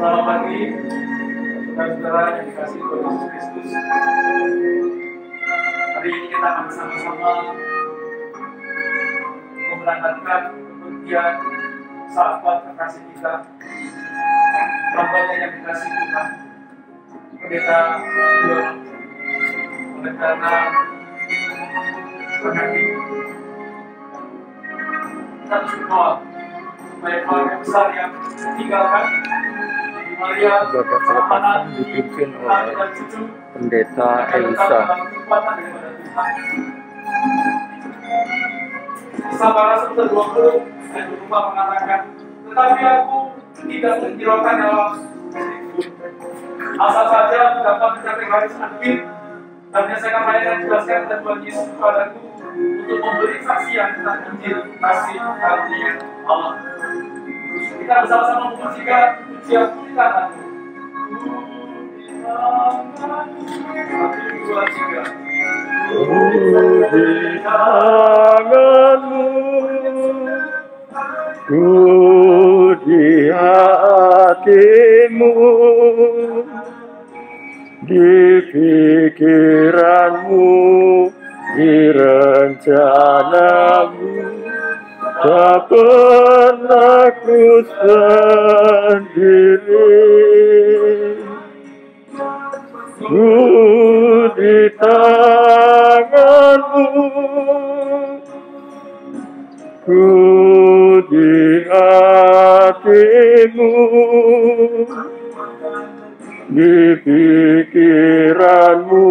Selamat pagi, saudara-saudara yang dikasihi Tuhan Yesus Kristus. Hari ini kita akan bersama-sama memberangkatkan undian sahabat kekasih kita, hambanya yang dikasihi Tuhan, Pendeta Yono. Oleh karena berhati, kita harus berdoa supaya keluarga besar yang ditinggalkan Bapak selepasan dipimpin oleh Pendeta Elisa. Kesabaran 1:20 ayat 24 mengatakan, tetapi aku tidak menghiraukan nyawa, asal saja aku dapat mencapai garis akhir dan menyelesaikan pelayanan yang dijelaskan dan Tuhan Yesus kepadaku untuk memberi saksi yang tentang Injil kasih karunia Allah. Kita bersama-sama memujikan pujian tanganmu. Puji tanganmu, puji hatimu, di pikiranmu, di rencanamu, tak pernah ku sendiri. Ku di tanganmu, ku di hatimu, di pikiranmu,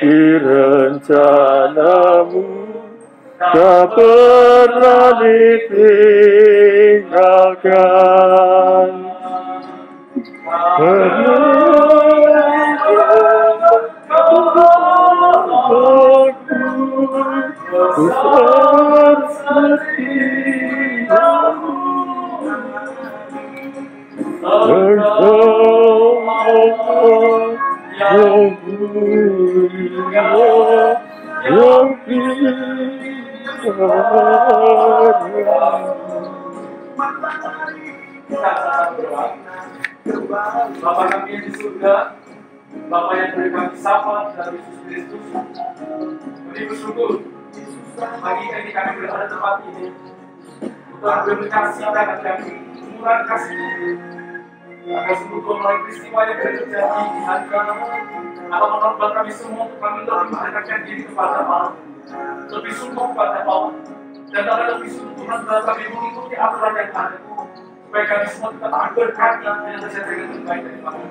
di rencanamu, tak pernah ditinggalkan. Ku bersetiamu, engkau yang mulia, yang Bapa kami yang di surga, Bapa yang beri kami sapa dari Yesus Kristus, kami bersyukur pagi ini kami berada di tempat ini. Tuhan beri kasih dan kami murah kasih agar sungguh melalui peristiwa yang terjadi di hari kami akan menolong kami semua untuk kami lebih mendekatkan diri kepada Allah, lebih sungguh kepada Allah, dan lebih sungguh Tuhan dalam kami mengikuti aturan yang ada, supaya kami semua tetap berkati dan tersedia dengan baik dari Tuhan.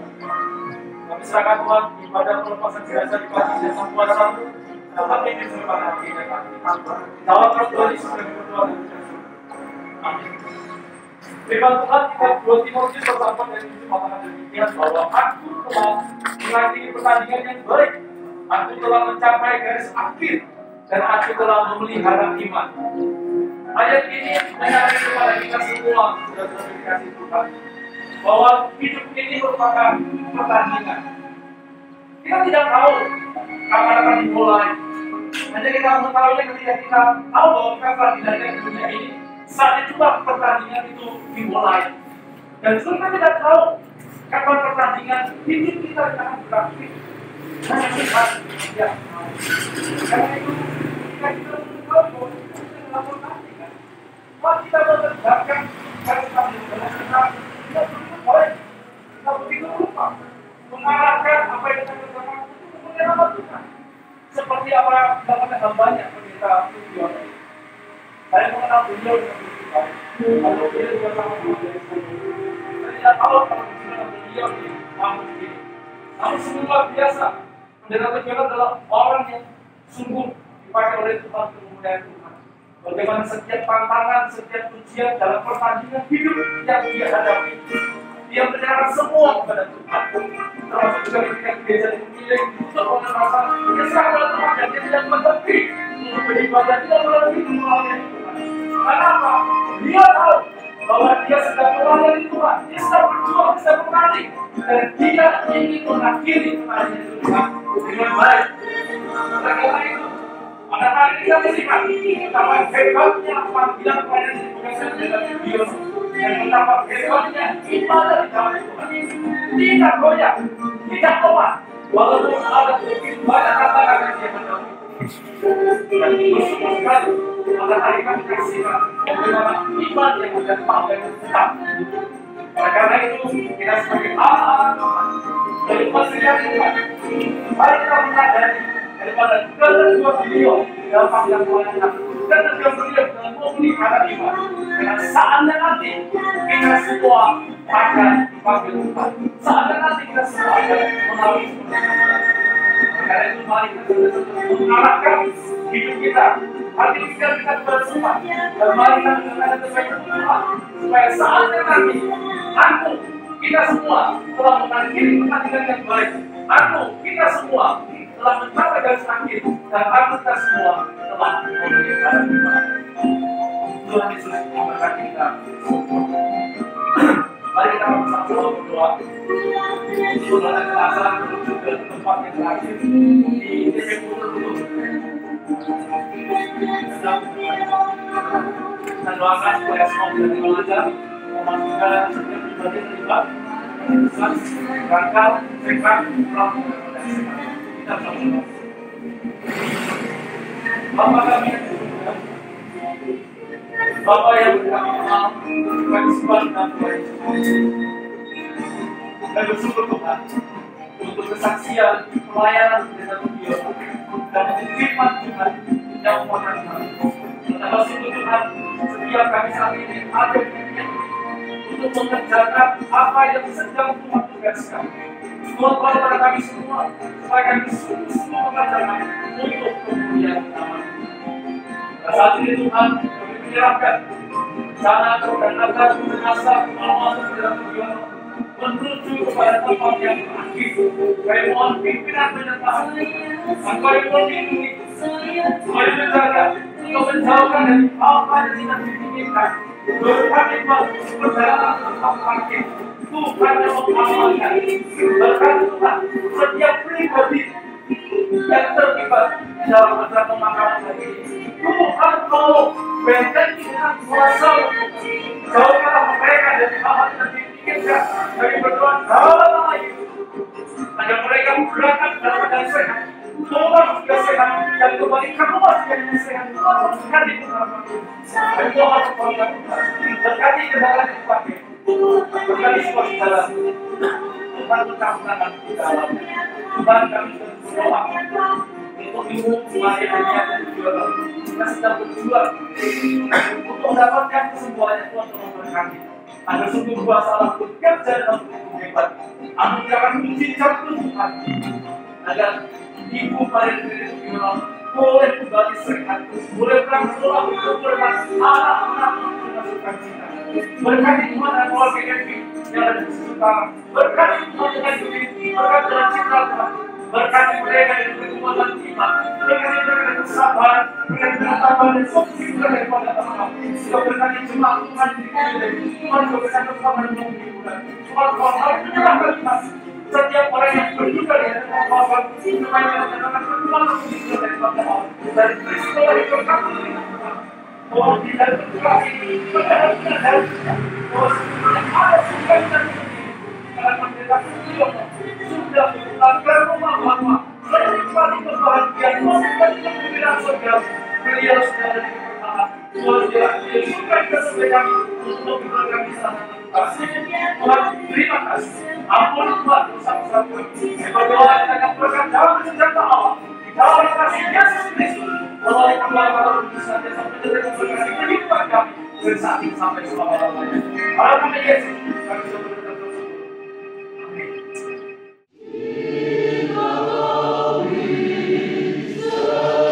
Kami serahkan Tuhan ibadah pelepasan jenazah di pagi dan semua satu tetap ini bersama hati dan hati. Dalam nama Tuhan Yesus kami berdoa dan bersyukur. Amin. Firman Tuhan kita 2 Timotius 1:4 dan 7 mengatakan demikian, bahwa aku telah mengakhiri pertandingan yang baik, aku telah mencapai garis akhir, dan aku telah memelihara iman. Ayat ini menyarankan kepada kita semua, saudara-saudara dikasih Tuhan, bahwa hidup ini merupakan pertandingan. Kita tidak tahu kapan akan dimulai. Hanya kita mengetahui ketika kita tahu bahwa kita akan dilahirkan di dunia ini, saat itulah pertandingan itu dimulai. Dan kita tidak tahu kapan pertandingan hidup kita akan berakhir. Hanya Tuhan yang tahu. Karena itu, kita tahu bahwa kita dalam pertandingan. Kalau kita mengerjakan, kalau kita mengerjakan, kita begitu baik, kita begitu lupa mengarahkan apa yang kita kerjakan untuk menyelamat Tuhan. Seperti apa yang hambanya Pendeta Yono. Saya mengenal beliau dengan begitu baik. Kalau beliau juga sama dengan saya tidak tahu kalau beliau di kampus ini. Namun semua biasa, Pendeta Yono adalah orang yang sungguh dipakai oleh Tuhan untuk memuliakan Tuhan. Bagaimana setiap tantangan, setiap ujian dalam pertandingan hidup yang dia hadapi, dia menyerahkan semua kepada Tuhan. Termasuk juga ketika gereja dimiliki untuk oleh rasa menyesal kepada Tuhan dan dia tidak mengerti untuk beribadah, tidak mengerti melayani Tuhan. Kenapa? Dia tahu bahwa dia sedang melayani Tuhan, dia sedang berjuang, dia sedang bertanding, dan dia ingin mengakhiri pertandingan Tuhan dengan baik. Karena itu, pada hari kita melihat betapa hebatnya panggilan pelayanan di Tuhan dalam video dan betapa hebatnya ibadah di dalam Tuhan. Tidak goyah, tidak lemah, walaupun ada begitu banyak kata-kata yang menarik. Dan bersyukur sekali pada hari kami kasihkan bagaimana iman yang mendapat dan tetap. Karena itu kita sebagai anak-anak Tuhan dari pasirian Tuhan, mari kita menyadari daripada kedua beliau dalam panggilan pelayanan dan kedua beliau dalam memelihara iman. Karena saatnya nanti kita semua akan dipanggil Tuhan. Saatnya nanti kita semua akan mengalami kemenangan. Karena itu mari kita mengarahkan hidup kita, hati kita bersama, dan mari kita mengenal terbaik Tuhan, supaya saatnya nanti aku kita semua telah mengakhiri pertandingan yang baik. Aku kita semua telah mencapai garis akhir, dan aku kita semua telah memelihara iman. Tuhan Yesus memberkati kita. Mari kita bersama-sama berdoa. Sudah ada kelasan menuju ke tempat yang terakhir di TP Pulau. Kita doakan supaya semua bisa dilancar, memastikan setiap pribadi terlibat, besar, rangkal, sekat, pulang, dan sekat. Kita bersama-sama. Bapa kami yang di surga, Bapa yang kami kenal, kami sembah dan kami dan bersyukur Tuhan untuk kesaksian pelayanan dengan beliau dan untuk firman Tuhan yang memuatkan Tuhan. Dan bersyukur Tuhan setiap kami saat ini ada di dunia untuk mengerjakan apa yang sedang Tuhan tugaskan. Tuhan pada kami semua supaya kami sungguh-sungguh mengerjakan untuk kemuliaan nama. Dan saat ini Tuhan kami menyerahkan sana dan agar mengasah malam ke dalam beliau menuju kepada tempat yang terakhir. Kami mohon pimpinan penyertaan, kami mohon lindungi, kami menjaga, untuk menjauhkan dari apa yang tidak diinginkan. Berkati perjalanan tempat terakhir, Tuhan yang mengamalkan. Berkati Tuhan, setiap pribadi yang terlibat dalam acara pemakaman hari ini, Tuhan tolong bentengi dengan kuasa jauhkanlah mereka dari hal yang diinginkan. Kami berdoa dalam nama Yesus agar mereka berangkat dalam keadaan sehat, Tuhan juga sehat, dan kembali ke rumah dengan sehat. Tuhan berkati pengharapan dan Tuhan berkati Tuhan, berkati kendaraan yang dipakai, berkati semua jalan. Tuhan berkati di dalam Tuhan kami berdoa untuk ibu Maria dan juga kita sedang berjuang untuk mendapatkan kesembuhan yang Tuhan tolong berkati. Agar sungguh kuasa Allah bekerja dalam tubuh hebat. Anugerahkan mujizat Tuhan agar ibu Maria dan juga boleh kembali sehat, boleh berangkat berkumpul dengan anak-anak dengan sukacita. Berkati Tuhan dan keluarga Evi yang ada di sekitar. Berkati Tuhan dengan Yudi, berkati dengan cita Tuhan. Berkati mereka yang berkekuatan iman, berkati mereka dengan kesabaran, berkati dengan tambahan dan sukses daripada Tuhan. Juga berkati jemaat Tuhan di sini. Tuhan juga berkati Tuhan dan menghibur. Tuhan harus menyerahkan kita. Setiap orang yang berduka di hadapan Tuhan, supaya menyatakan berdoa untuk daripada Allah. Dari peristiwa yang berkati dengan Tuhan. Tuhan tidak berdoa ini, benar-benar harus kita. Tuhan yang ada sukacita ini. Karena mereka sudah melakukan rumah-rumah menikmati kebahagiaan menikmati kegembiraan saudara. Beliau sudah ada di pertama. Tuhan dia suka sebagai kami untuk keluarga di sana. Tuhan terima kasih. Ampuni Tuhan dosa-dosa kami. Berdoa kita akan berkat dalam senjata Allah. Di dalam kasih Yesus Kristus. Melalui keluarga bisa sampai dari keberkatan kehidupan kami bersatu sampai selama-lamanya. Harapan Yesus kami sudah berdoa. In the Holy Spirit.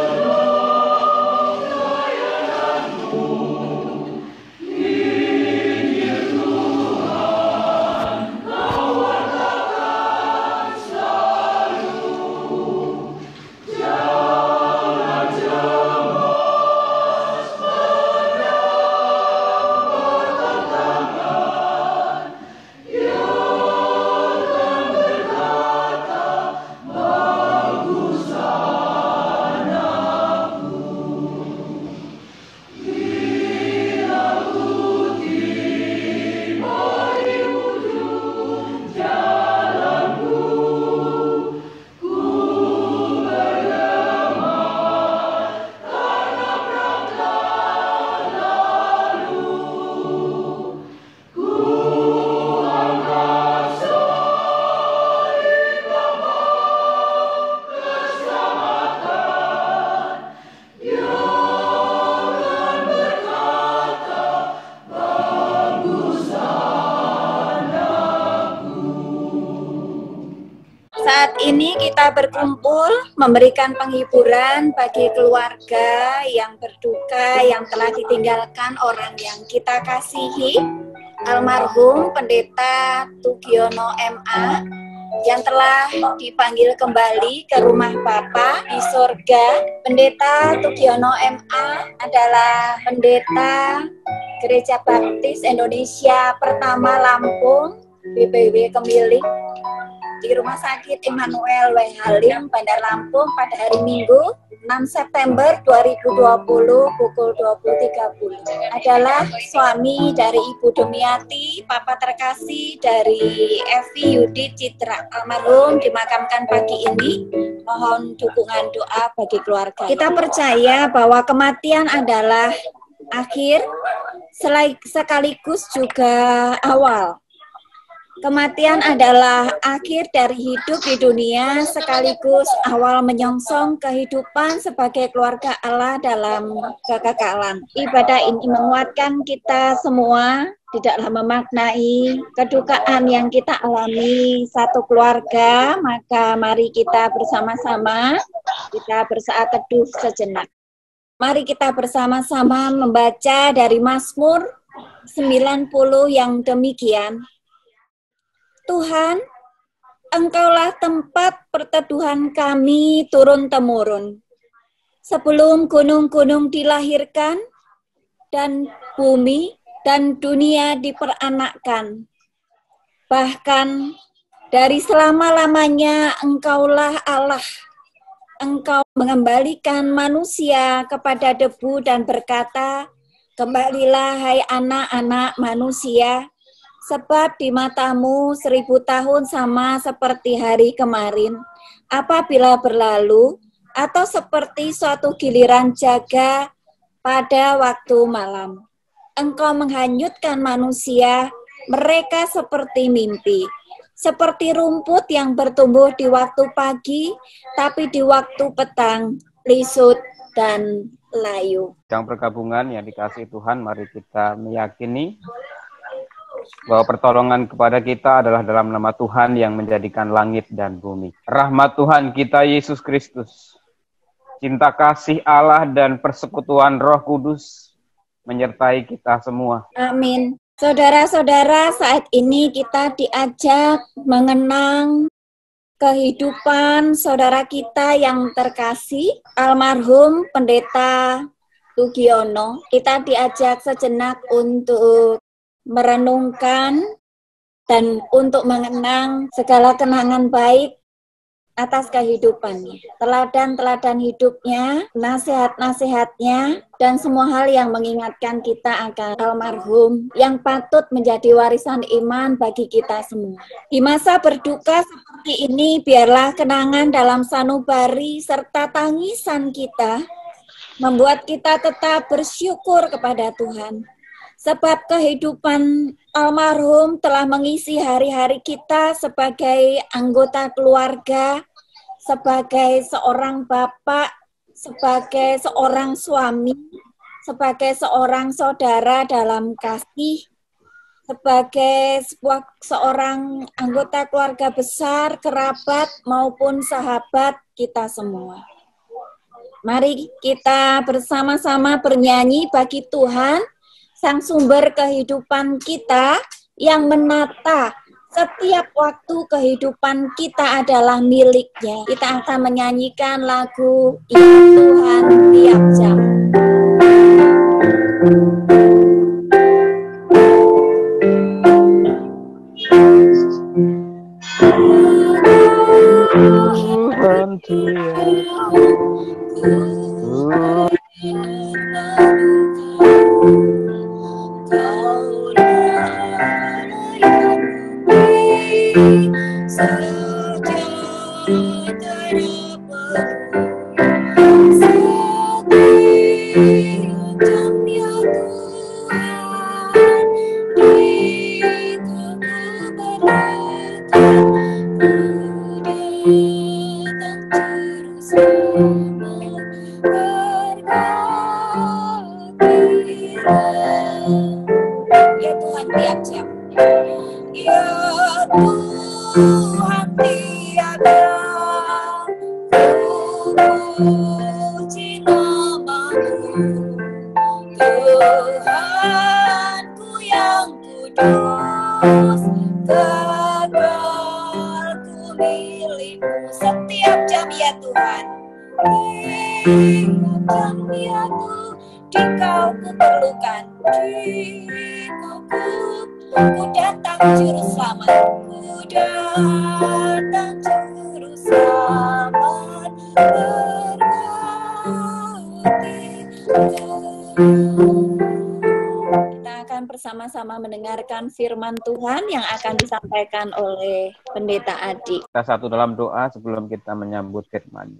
kita berkumpul memberikan penghiburan bagi keluarga yang berduka, yang telah ditinggalkan orang yang kita kasihi, almarhum Pendeta Tugiono MA, yang telah dipanggil kembali ke rumah Bapa di surga. Pendeta Tugiono MA adalah pendeta Gereja Baptis Indonesia pertama Lampung, BPW Kemiling, di Rumah Sakit Immanuel W. Halim, Bandar Lampung pada hari Minggu 6 September 2020 pukul 20.30. Adalah suami dari Ibu Demiati, papa terkasih dari Evi Yudi Citra. Almarhum dimakamkan pagi ini. Mohon dukungan doa bagi keluarga. Kita percaya bahwa kematian adalah akhir sekaligus juga awal. Kematian adalah akhir dari hidup di dunia sekaligus awal menyongsong kehidupan sebagai keluarga Allah dalam kekekalan. Ibadah ini menguatkan kita semua di dalam memaknai kedukaan yang kita alami satu keluarga. Maka mari kita bersama-sama kita bersaat teduh sejenak. Mari kita bersama-sama membaca dari Mazmur 90 yang demikian. Tuhan, Engkaulah tempat perteduhan kami turun-temurun. Sebelum gunung-gunung dilahirkan, dan bumi dan dunia diperanakkan. Bahkan dari selama-lamanya Engkaulah Allah. Engkau mengembalikan manusia kepada debu dan berkata, kembalilah hai anak-anak manusia, sebab di matamu 1000 tahun sama seperti hari kemarin, apabila berlalu, atau seperti suatu giliran jaga pada waktu malam. Engkau menghanyutkan manusia, mereka seperti mimpi. Seperti rumput yang bertumbuh di waktu pagi, tapi di waktu petang, lisut dan layu. Yang pergabungan yang dikasihi Tuhan, mari kita meyakini bahwa pertolongan kepada kita adalah dalam nama Tuhan yang menjadikan langit dan bumi. Rahmat Tuhan kita Yesus Kristus, cinta kasih Allah dan persekutuan Roh Kudus menyertai kita semua. Amin. Saudara-saudara, saat ini kita diajak mengenang kehidupan saudara kita yang terkasih, almarhum Pendeta Tugiono. Kita diajak sejenak untuk merenungkan dan untuk mengenang segala kenangan baik atas kehidupannya, teladan-teladan hidupnya, nasihat-nasihatnya, dan semua hal yang mengingatkan kita akan almarhum yang patut menjadi warisan iman bagi kita semua. Di masa berduka seperti ini, biarlah kenangan dalam sanubari serta tangisan kita membuat kita tetap bersyukur kepada Tuhan. Sebab kehidupan almarhum telah mengisi hari-hari kita sebagai anggota keluarga, sebagai seorang bapak, sebagai seorang suami, sebagai seorang saudara dalam kasih, sebagai seorang anggota keluarga besar, kerabat maupun sahabat kita semua. Mari kita bersama-sama bernyanyi bagi Tuhan, Sang sumber kehidupan kita yang menata setiap waktu kehidupan kita adalah miliknya. Kita akan menyanyikan lagu Ya Tuhan tiap jam. Tuhan Ya Tuhan tiap jam. Ya Tuhan tiap jam. puji namamu, Tuhanku yang kudus, kekalku milikmu setiap jam ya Tuhan. Setiap jam ya Tuhan, di kau ku perlukan, di kau ku datang juru selamat, ku datang juru selamat, berarti kita akan bersama-sama mendengarkan firman Tuhan yang akan disampaikan oleh Pendeta Adi. Kita satu dalam doa sebelum kita menyambut firman.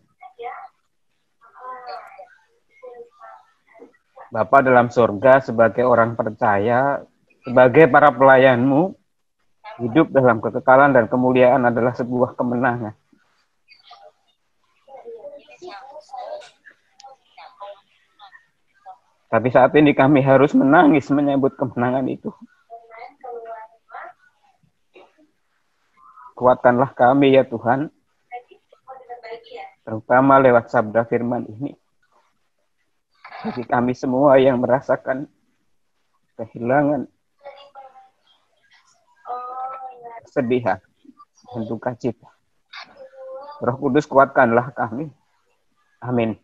Bapa dalam surga, sebagai orang percaya, sebagai para pelayan-Mu, hidup dalam kekekalan dan kemuliaan adalah sebuah kemenangan. Tapi saat ini kami harus menangis menyambut kemenangan itu. Kuatkanlah kami ya Tuhan, terutama lewat sabda firman ini. Bagi kami semua yang merasakan kehilangan, kesedihan, dan duka cita. Roh Kudus kuatkanlah kami. Amin.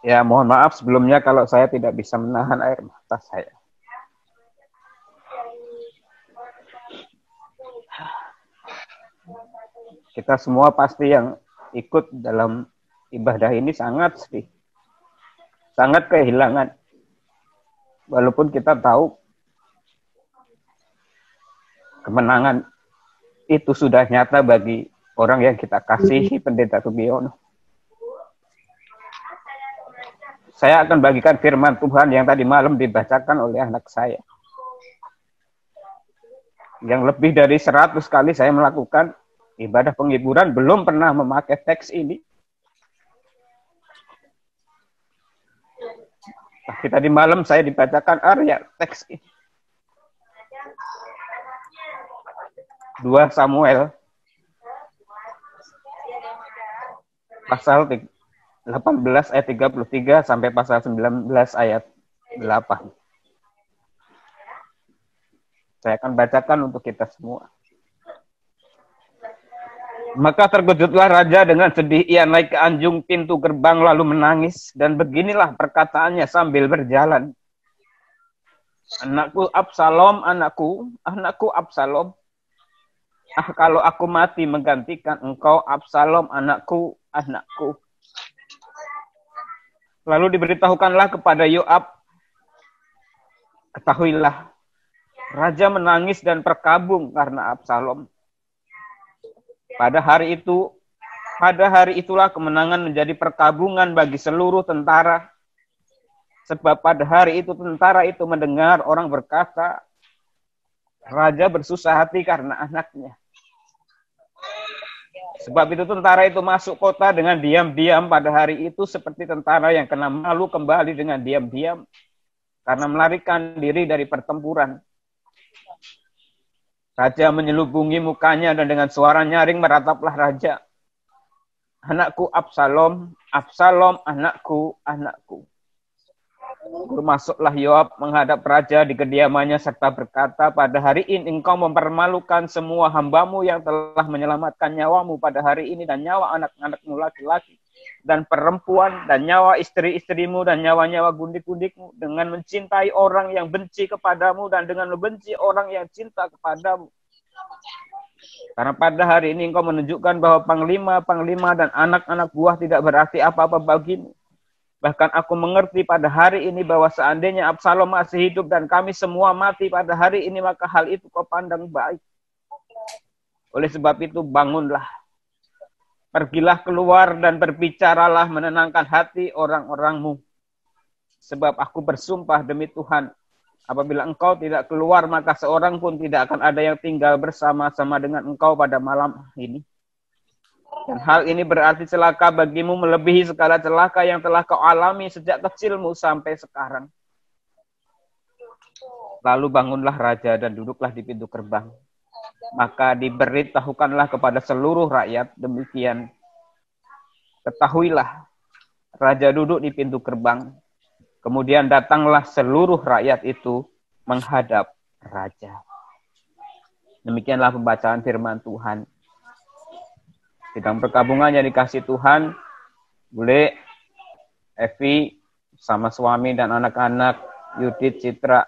Ya, mohon maaf sebelumnya kalau saya tidak bisa menahan air mata saya. Kita semua pasti yang ikut dalam ibadah ini sangat sedih, sangat kehilangan. Walaupun kita tahu kemenangan itu sudah nyata bagi orang yang kita kasihi, Pendeta Sugiono. Saya akan bagikan firman Tuhan yang tadi malam dibacakan oleh anak saya. Yang lebih dari 100 kali saya melakukan ibadah penghiburan, belum pernah memakai teks ini. Tapi tadi malam saya dibacakan Arya teks ini. 2 Samuel pasal 18 ayat 33 sampai pasal 19 ayat 8. Saya akan bacakan untuk kita semua. Maka terkejutlah raja dengan sedih, ia naik ke anjung pintu gerbang lalu menangis, dan beginilah perkataannya sambil berjalan. Anakku Absalom, anakku Absalom. Ah, kalau aku mati menggantikan engkau Absalom, anakku. Lalu diberitahukanlah kepada Yoab, ketahuilah, raja menangis dan berkabung karena Absalom. Pada hari itulah kemenangan menjadi perkabungan bagi seluruh tentara. Sebab pada hari itu tentara itu mendengar orang berkata, raja bersusah hati karena anaknya. Sebab itu tentara itu masuk kota dengan diam-diam pada hari itu, seperti tentara yang kena malu kembali dengan diam-diam karena melarikan diri dari pertempuran. Raja menyelubungi mukanya dan dengan suara nyaring merataplah raja. Anakku Absalom, Absalom, anakku. Masuklah Yoab menghadap raja di kediamannya serta berkata, pada hari ini engkau mempermalukan semua hambamu yang telah menyelamatkan nyawamu pada hari ini, dan nyawa anak-anakmu laki-laki dan perempuan, dan nyawa istri-istrimu, dan nyawa-nyawa gundik-gundikmu, dengan mencintai orang yang benci kepadamu, dan dengan membenci orang yang cinta kepadamu. Karena pada hari ini engkau menunjukkan bahwa panglima dan anak-anak buah tidak berarti apa-apa bagimu. Bahkan aku mengerti pada hari ini bahwa seandainya Absalom masih hidup dan kami semua mati pada hari ini, maka hal itu kau pandang baik. Oleh sebab itu bangunlah. Pergilah keluar dan berbicaralah menenangkan hati orang-orangmu. Sebab aku bersumpah demi Tuhan, apabila engkau tidak keluar, maka seorang pun tidak akan ada yang tinggal bersama-sama dengan engkau pada malam ini. Dan hal ini berarti celaka bagimu melebihi segala celaka yang telah kau alami sejak kecilmu sampai sekarang. Lalu bangunlah raja dan duduklah di pintu gerbang. maka diberitahukanlah kepada seluruh rakyat demikian. Ketahuilah, raja duduk di pintu gerbang. Kemudian datanglah seluruh rakyat itu menghadap raja. Demikianlah pembacaan firman Tuhan. Sidang perkabungan yang dikasih Tuhan, Bule, Evi, sama suami dan anak-anak, Yudit, Citra,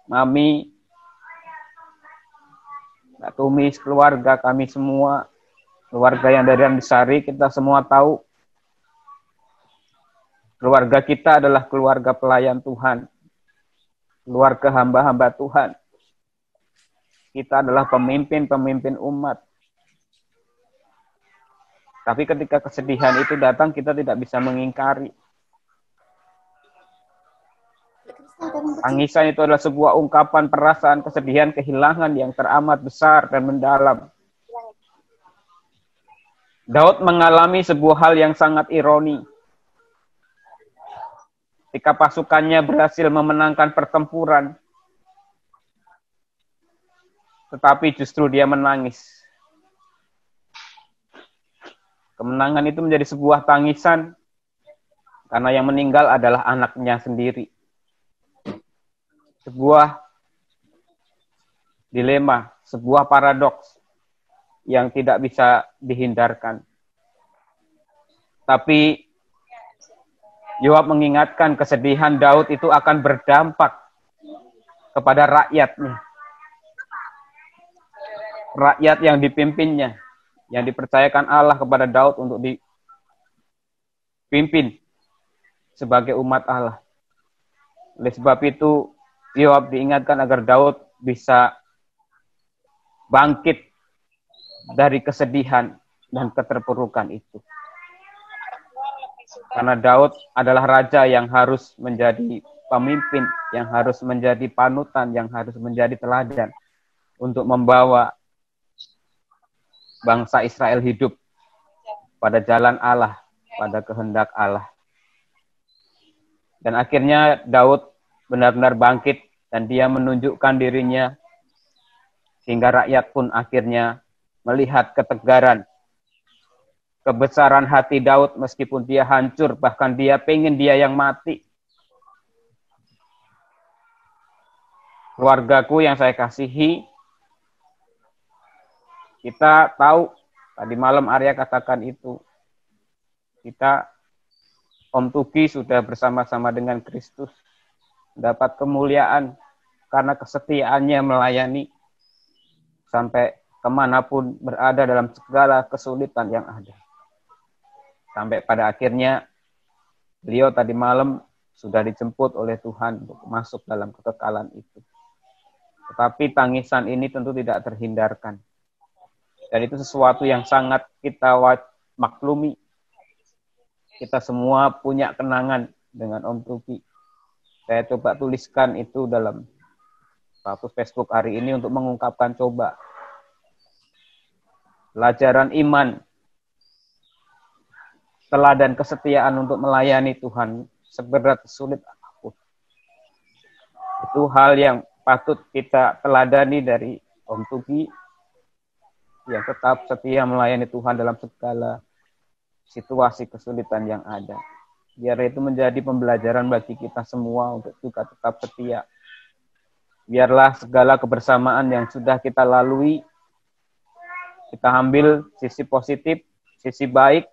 Mami, Kak Tumis, keluarga kami semua, keluarga yang dari Andisari, kita semua tahu keluarga kita adalah keluarga pelayan Tuhan, keluarga hamba-hamba Tuhan. Kita adalah pemimpin-pemimpin umat. Tapi ketika kesedihan itu datang, kita tidak bisa mengingkari. Tangisan itu adalah sebuah ungkapan perasaan kesedihan, kehilangan yang teramat besar dan mendalam. Daud mengalami sebuah hal yang sangat ironi. Ketika pasukannya berhasil memenangkan pertempuran, tetapi justru dia menangis. Kemenangan itu menjadi sebuah tangisan karena yang meninggal adalah anaknya sendiri. Sebuah dilema, sebuah paradoks yang tidak bisa dihindarkan. Tapi Yoab mengingatkan kesedihan Daud itu akan berdampak kepada rakyatnya. Rakyat yang dipimpinnya, yang dipercayakan Allah kepada Daud untuk dipimpin sebagai umat Allah. Oleh sebab itu, Yoab diingatkan agar Daud bisa bangkit dari kesedihan dan keterpurukan itu. Karena Daud adalah raja yang harus menjadi pemimpin, yang harus menjadi panutan, yang harus menjadi teladan untuk membawa bangsa Israel hidup pada jalan Allah, pada kehendak Allah. Dan akhirnya Daud benar-benar bangkit dan dia menunjukkan dirinya sehingga rakyat pun akhirnya melihat ketegaran, kebesaran hati Daud meskipun dia hancur, bahkan dia pengen dia yang mati. Keluargaku yang saya kasihi, kita tahu, tadi malam Arya katakan itu, kita, Om Tugi sudah bersama-sama dengan Kristus, dapat kemuliaan karena kesetiaannya melayani sampai kemanapun berada dalam segala kesulitan yang ada. Sampai pada akhirnya beliau tadi malam sudah dijemput oleh Tuhan untuk masuk dalam kekekalan itu. Tetapi tangisan ini tentu tidak terhindarkan. Dan itu sesuatu yang sangat kita maklumi. Kita semua punya kenangan dengan Om Tugi. Saya coba tuliskan itu dalam status Facebook hari ini untuk mengungkapkan coba. Pelajaran iman, teladan kesetiaan untuk melayani Tuhan seberat sulit apapun. Itu hal yang patut kita teladani dari Om Tugi yang tetap setia melayani Tuhan dalam segala situasi kesulitan yang ada. Biar itu menjadi pembelajaran bagi kita semua untuk juga tetap setia. Biarlah segala kebersamaan yang sudah kita lalui, kita ambil sisi positif, sisi baik,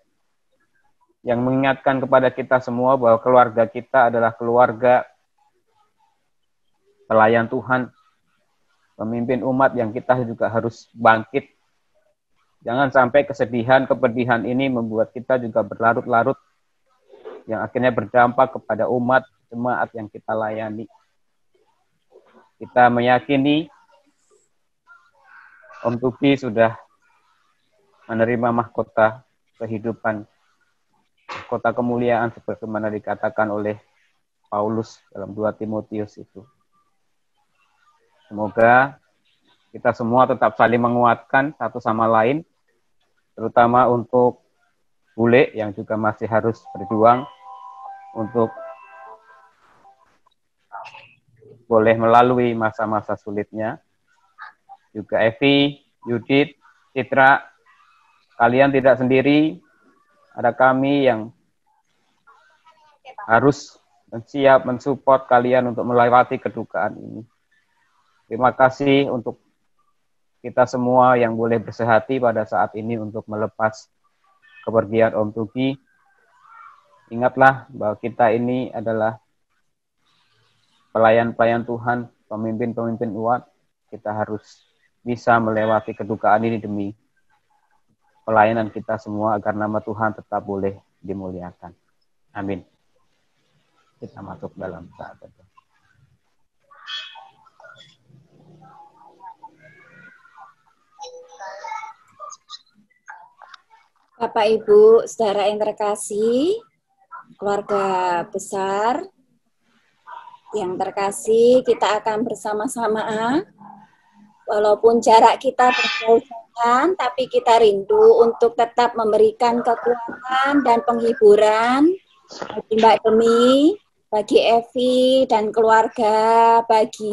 yang mengingatkan kepada kita semua bahwa keluarga kita adalah keluarga pelayan Tuhan, pemimpin umat yang kita juga harus bangkit. Jangan sampai kesedihan, kepedihan ini membuat kita juga berlarut-larut, yang akhirnya berdampak kepada umat, jemaat yang kita layani. Kita meyakini Om Tugi sudah menerima mahkota kehidupan, mahkota kemuliaan sebagaimana dikatakan oleh Paulus dalam 2 Timotius itu. Semoga kita semua tetap saling menguatkan satu sama lain, terutama untuk Bule yang juga masih harus berjuang untuk boleh melalui masa-masa sulitnya. juga Evi, Yudit, Citra. Kalian tidak sendiri, ada kami yang harus siap mensupport kalian untuk melewati kedukaan ini. Terima kasih untuk kita semua yang boleh bersehati pada saat ini untuk melepas kepergian Om Tugi. Ingatlah bahwa kita ini adalah pelayan-pelayan Tuhan, pemimpin-pemimpin umat. Kita harus bisa melewati kedukaan ini demi pelayanan kita semua agar nama Tuhan tetap boleh dimuliakan. Amin. Kita masuk dalam saat itu. Bapak, Ibu, saudara yang terkasih, keluarga besar yang terkasih, kita akan bersama-sama, walaupun jarak kita berjauhan, tapi kita rindu untuk tetap memberikan kekuatan dan penghiburan bagi Mbak Demi, bagi Evi dan keluarga, bagi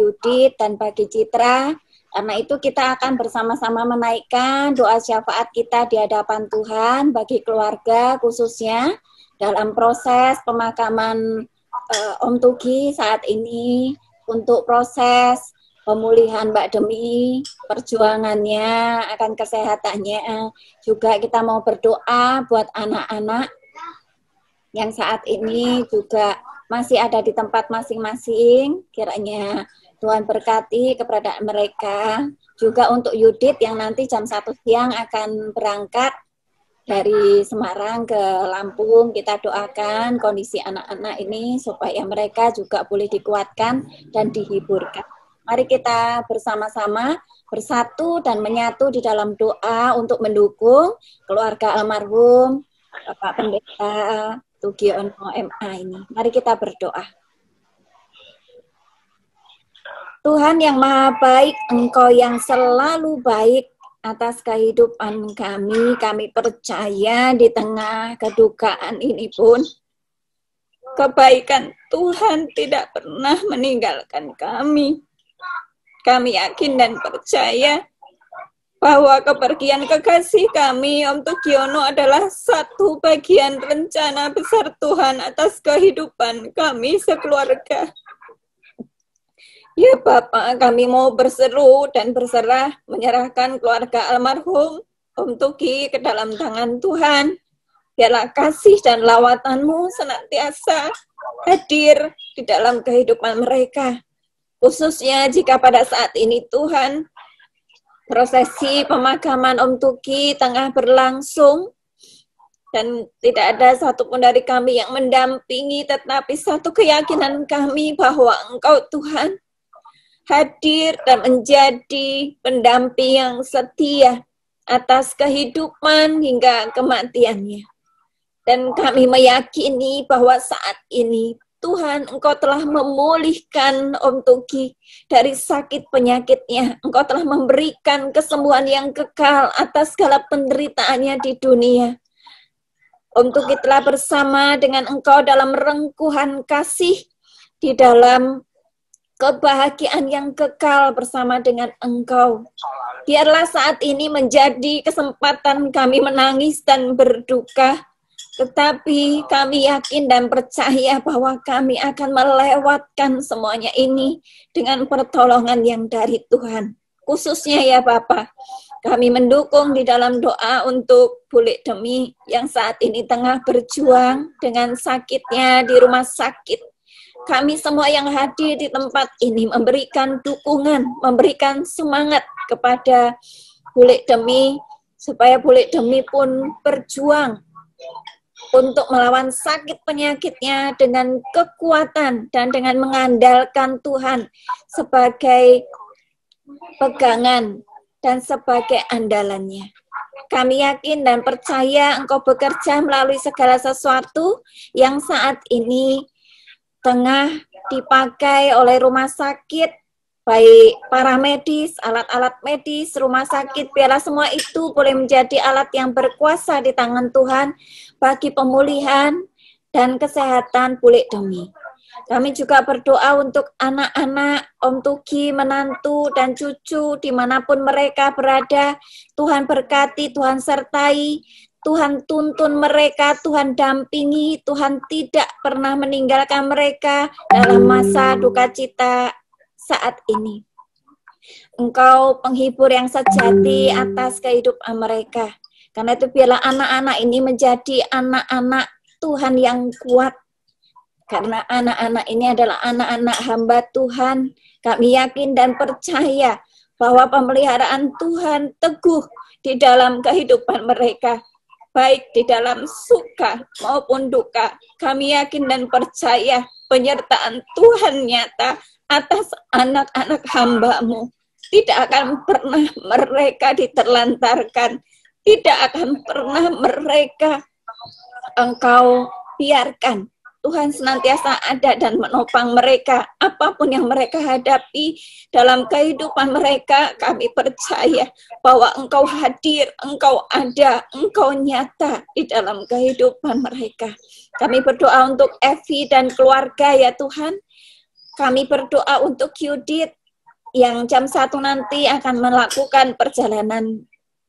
Yudit dan bagi Citra. Karena itu kita akan bersama-sama menaikkan doa syafaat kita di hadapan Tuhan bagi keluarga khususnya dalam proses pemakaman Om Tugi saat ini, untuk proses pemulihan Mbak Demi, perjuangannya, akan kesehatannya. Juga kita mau berdoa buat anak-anak yang saat ini juga masih ada di tempat masing-masing. Kiranya Tuhan berkati keberadaan mereka. Juga untuk Yudit yang nanti jam 1 siang akan berangkat dari Semarang ke Lampung, kita doakan kondisi anak-anak ini supaya mereka juga boleh dikuatkan dan dihiburkan. Mari kita bersama-sama bersatu dan menyatu di dalam doa untuk mendukung keluarga almarhum Bapak Pendeta Tugiono MA ini. Mari kita berdoa. Tuhan yang Maha Baik, Engkau yang selalu baik atas kehidupan kami percaya di tengah kedukaan ini pun kebaikan Tuhan tidak pernah meninggalkan kami. Kami yakin dan percaya bahwa kepergian kekasih kami, Om Tugiono, adalah satu bagian rencana besar Tuhan atas kehidupan kami sekeluarga. Ya Bapak, kami mau berseru dan berserah menyerahkan keluarga almarhum Om Tugi ke dalam tangan Tuhan. Biarlah kasih dan lawatan-Mu senantiasa hadir di dalam kehidupan mereka. Khususnya jika pada saat ini Tuhan, prosesi pemakaman Om Tugi tengah berlangsung dan tidak ada satupun dari kami yang mendampingi, tetapi satu keyakinan kami bahwa Engkau Tuhan hadir dan menjadi pendamping yang setia atas kehidupan hingga kematiannya. Dan kami meyakini bahwa saat ini Tuhan, Engkau telah memulihkan Om Tugi dari sakit penyakitnya. Engkau telah memberikan kesembuhan yang kekal atas segala penderitaannya di dunia. Om Tugi telah bersama dengan Engkau dalam rengkuhan kasih, di dalam kebahagiaan yang kekal bersama dengan Engkau. Biarlah saat ini menjadi kesempatan kami menangis dan berduka, tetapi kami yakin dan percaya bahwa kami akan melewatkan semuanya ini dengan pertolongan yang dari Tuhan. Khususnya ya Bapak, kami mendukung di dalam doa untuk Bule Demi yang saat ini tengah berjuang dengan sakitnya di rumah sakit. Kami semua yang hadir di tempat ini memberikan dukungan, memberikan semangat kepada Bule Demi, supaya Bule Demi pun berjuang untuk melawan sakit penyakitnya dengan kekuatan dan dengan mengandalkan Tuhan sebagai pegangan dan sebagai andalannya. Kami yakin dan percaya Engkau bekerja melalui segala sesuatu yang saat ini tengah dipakai oleh rumah sakit, baik para medis, alat-alat medis, rumah sakit, biarlah semua itu boleh menjadi alat yang berkuasa di tangan Tuhan bagi pemulihan dan kesehatan Bule Demi. Kami juga berdoa untuk anak-anak, Om Tugi, menantu, dan cucu dimanapun mereka berada. Tuhan berkati, Tuhan sertai, Tuhan tuntun mereka, Tuhan dampingi, Tuhan tidak pernah meninggalkan mereka dalam masa duka cita saat ini. Engkau penghibur yang sejati atas kehidupan mereka. Karena itu biarlah anak-anak ini menjadi anak-anak Tuhan yang kuat. Karena anak-anak ini adalah anak-anak hamba Tuhan. Kami yakin dan percaya bahwa pemeliharaan Tuhan teguh di dalam kehidupan mereka. Baik di dalam suka maupun duka. Kami yakin dan percaya penyertaan Tuhan nyata atas anak-anak hamba-Mu. Tidak akan pernah mereka diterlantarkan. Tidak akan pernah mereka Engkau biarkan. Tuhan senantiasa ada dan menopang mereka. Apapun yang mereka hadapi dalam kehidupan mereka, kami percaya bahwa Engkau hadir, Engkau ada, Engkau nyata di dalam kehidupan mereka. Kami berdoa untuk Evi dan keluarga ya Tuhan. Kami berdoa untuk Yudit yang jam 1 nanti akan melakukan perjalanan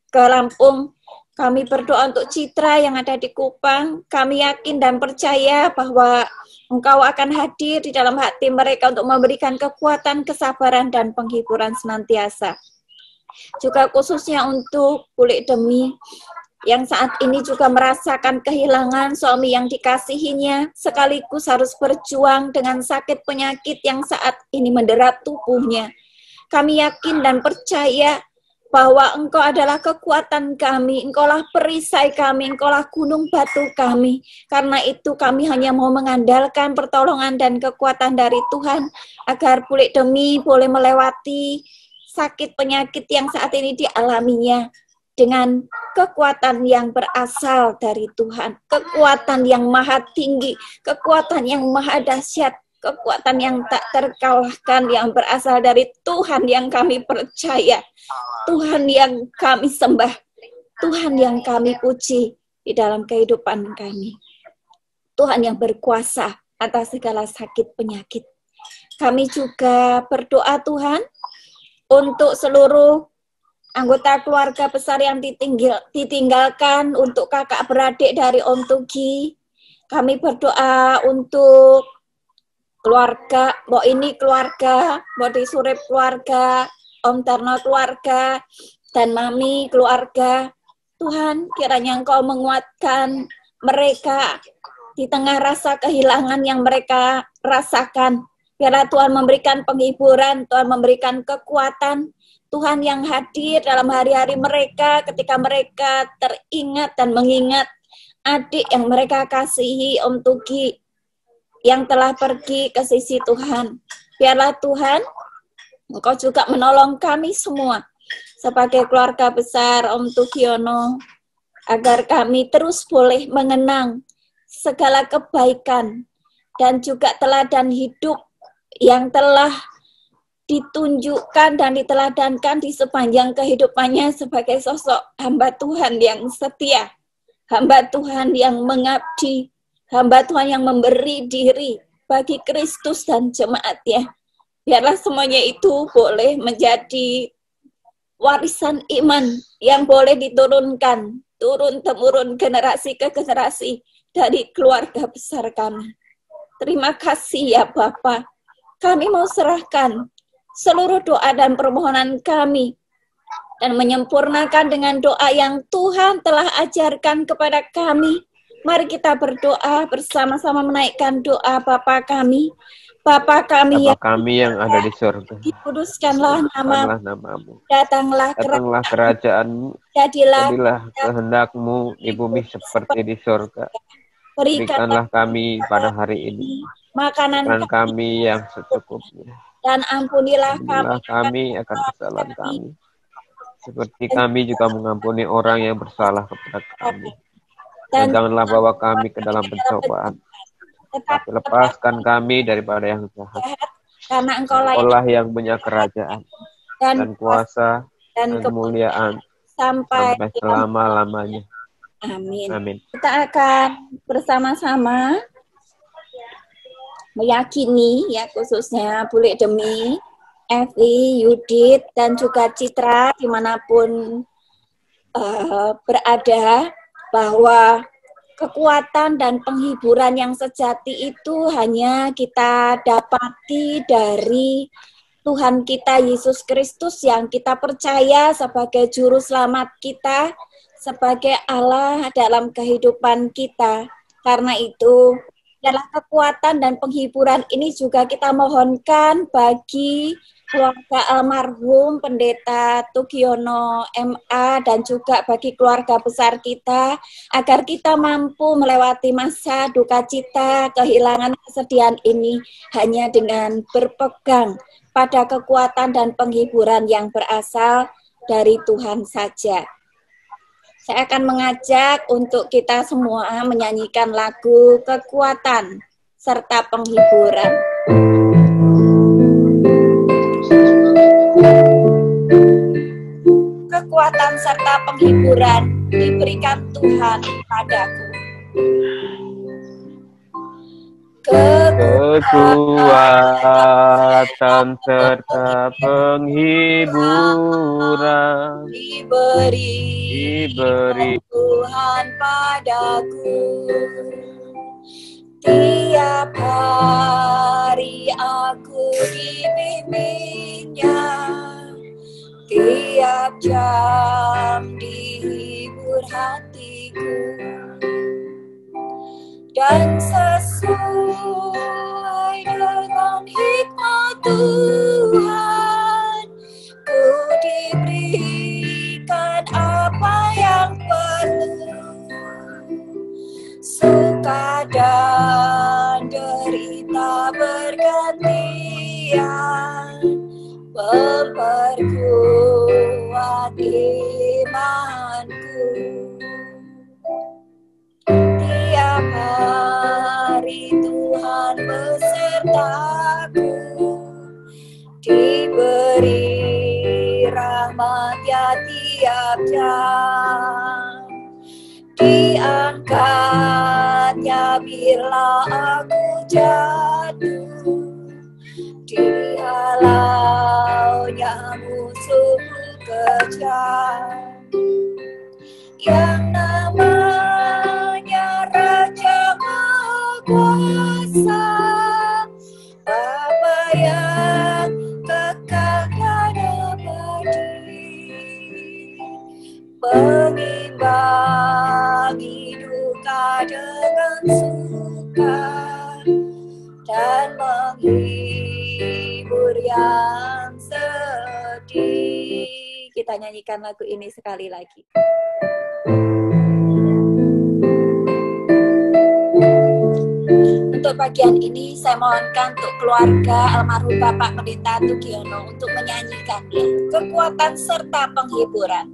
ke Lampung. Kami berdoa untuk Citra yang ada di Kupang. Kami yakin dan percaya bahwa Engkau akan hadir di dalam hati mereka untuk memberikan kekuatan, kesabaran, dan penghiburan senantiasa. Juga khususnya untuk Bulik Demi yang saat ini juga merasakan kehilangan suami yang dikasihinya, sekaligus harus berjuang dengan sakit penyakit yang saat ini mendera tubuhnya. Kami yakin dan percaya bahwa Engkau adalah kekuatan kami, Engkaulah perisai kami, Engkaulah gunung batu kami. Karena itu kami hanya mau mengandalkan pertolongan dan kekuatan dari Tuhan, agar Bulik Demi boleh melewati sakit penyakit yang saat ini dialaminya, dengan kekuatan yang berasal dari Tuhan, kekuatan yang maha tinggi, kekuatan yang maha dahsyat, kekuatan yang tak terkalahkan yang berasal dari Tuhan yang kami percaya, Tuhan yang kami sembah, Tuhan yang kami puji di dalam kehidupan kami. Tuhan yang berkuasa atas segala sakit penyakit. Kami juga berdoa Tuhan untuk seluruh anggota keluarga besar yang ditinggalkan, untuk kakak beradik dari Om Tugi. Kami berdoa untuk keluarga, Mbok ini keluarga, Mbok di Surip keluarga, Om Tarno keluarga, dan Mami keluarga. Tuhan, kiranya Engkau menguatkan mereka di tengah rasa kehilangan yang mereka rasakan. Biarlah Tuhan memberikan penghiburan, Tuhan memberikan kekuatan, Tuhan yang hadir dalam hari-hari mereka ketika mereka teringat dan mengingat adik yang mereka kasihi, Om Tugi, yang telah pergi ke sisi Tuhan. Biarlah Tuhan, Engkau juga menolong kami semua sebagai keluarga besar Om Tugiono, agar kami terus boleh mengenang segala kebaikan dan juga teladan hidup yang telah ditunjukkan dan diteladankan di sepanjang kehidupannya sebagai sosok hamba Tuhan yang setia, hamba Tuhan yang mengabdi, hamba Tuhan yang memberi diri bagi Kristus dan jemaatnya. Biarlah semuanya itu boleh menjadi warisan iman yang boleh diturunkan, turun-temurun generasi ke generasi dari keluarga besar kami. Terima kasih ya Bapa. Kami mau serahkan seluruh doa dan permohonan kami dan menyempurnakan dengan doa yang Tuhan telah ajarkan kepada kami. Mari kita berdoa bersama-sama menaikkan doa Bapa kami. Bapa kami yang ada di surga, dikuduskanlah namamu. Datanglah kerajaanmu. Jadilah kehendak-Mu di bumi seperti di surga. Berikanlah kami pada hari ini makanan kami yang secukupnya. Dan ampunilah kami akan kesalahan kami, seperti kami juga mengampuni orang yang bersalah kepada kami. Dan janganlah bawa kami ke dalam pencobaan, tapi lepaskan kami daripada yang jahat. Karena Engkaulah yang punya kerajaan dan kuasa dan kemuliaan sampai selama-lamanya. Amin. Amin. Kita akan bersama-sama meyakini ya, khususnya Bule Demi, Evi, Yudit, dan juga Citra dimanapun berada, bahwa kekuatan dan penghiburan yang sejati itu hanya kita dapati dari Tuhan kita Yesus Kristus yang kita percaya sebagai juru selamat kita, sebagai Allah dalam kehidupan kita. Karena itu, adalah kekuatan dan penghiburan ini juga kita mohonkan bagi keluarga almarhum Pendeta Tugiono MA dan juga bagi keluarga besar kita, agar kita mampu melewati masa duka cita, kehilangan, kesedihan ini hanya dengan berpegang pada kekuatan dan penghiburan yang berasal dari Tuhan saja. Saya akan mengajak untuk kita semua menyanyikan lagu Kekuatan serta Penghiburan. Kekuatan serta penghiburan diberikan Tuhan padaku. Kekuatan serta penghiburan diberi Tuhan padaku. Tiap hari aku dibimbingnya, tiap jam dihibur hatiku, dan sesuai dengan hikmat Tuhan, ku diberikan apa yang perlu. Suka dan derita bergantian, memperkuat imanku. Tiap hari Tuhan besertaku, diberi rahmat-Nya tiap jam, diangkatnya bila aku jatuh, dihalaunya musuh kejam. Yang namanya Raja Maha Kuasa, Bapa yang kekal dan abadi, mengimbangi duka dengan suka, dan menghibur yang sedih. Kita nyanyikan lagu ini sekali lagi. Untuk bagian ini saya mohonkan untuk keluarga almarhum Bapak Pendeta Tugiono untuk menyanyikannya, Kekuatan serta Penghiburan.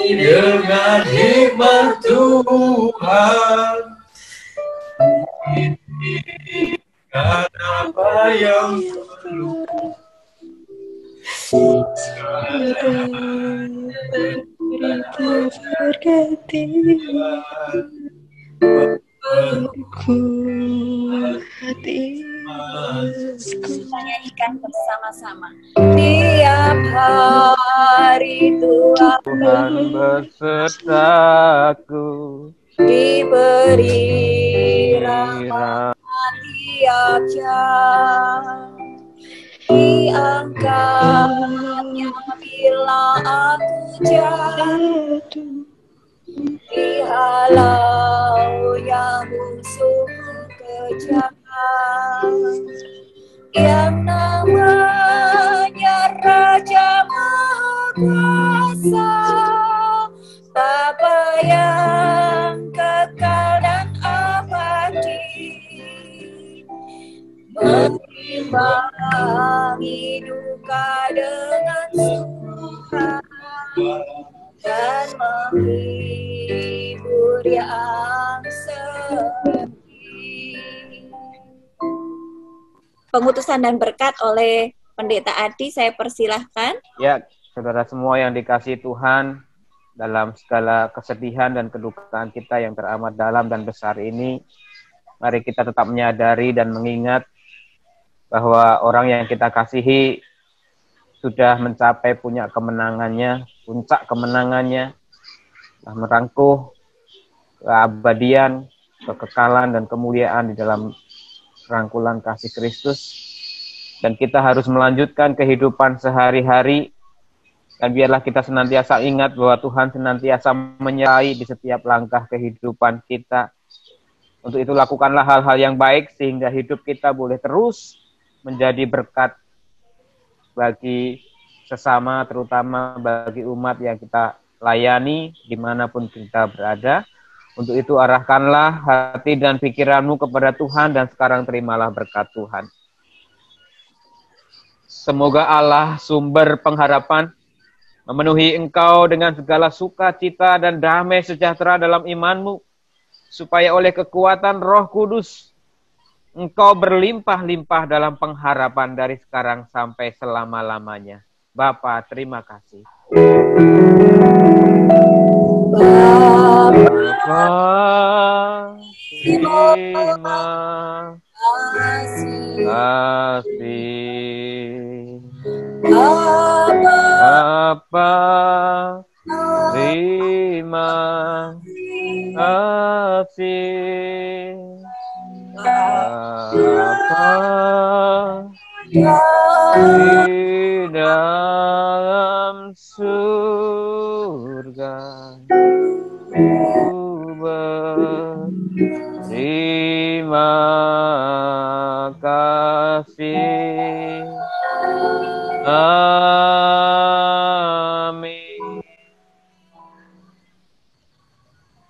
Dengan hikmat Tuhan, dan apa yang perlu. Kita nyanyikan bersama-sama. Tiap hari Tuhan besertaku, diberi rahmat tiap jam, diangkatnya bila aku jatuh, dihalaunya musuh kejam. Yang namanya Raja Maha Kuasa, Bapa yang kekal dan abadi, yang sedih. Pengutusan dan berkat oleh Pendeta Adi, saya persilahkan. Ya, saudara semua yang dikasihi Tuhan, dalam segala kesedihan dan kedukaan kita yang teramat dalam dan besar ini, mari kita tetap menyadari dan mengingat bahwa orang yang kita kasihi sudah mencapai punya kemenangannya, puncak kemenangannya, merangkuh keabadian, kekekalan, dan kemuliaan di dalam rangkulan kasih Kristus. Dan kita harus melanjutkan kehidupan sehari-hari. Dan biarlah kita senantiasa ingat bahwa Tuhan senantiasa menyertai di setiap langkah kehidupan kita. Untuk itu lakukanlah hal-hal yang baik sehingga hidup kita boleh terus menjadi berkat bagi sesama, terutama bagi umat yang kita layani dimanapun kita berada. Untuk itu arahkanlah hati dan pikiranmu kepada Tuhan dan sekarang terimalah berkat Tuhan. Semoga Allah sumber pengharapan memenuhi engkau dengan segala sukacita dan damai sejahtera dalam imanmu, supaya oleh kekuatan Roh Kudus engkau berlimpah-limpah dalam pengharapan dari sekarang sampai selama-lamanya. Bapa, terima kasih. Bapa, terima kasih. Bapa, terima kasih. Bapa di dalam surga, ku berterima kasih. Amin.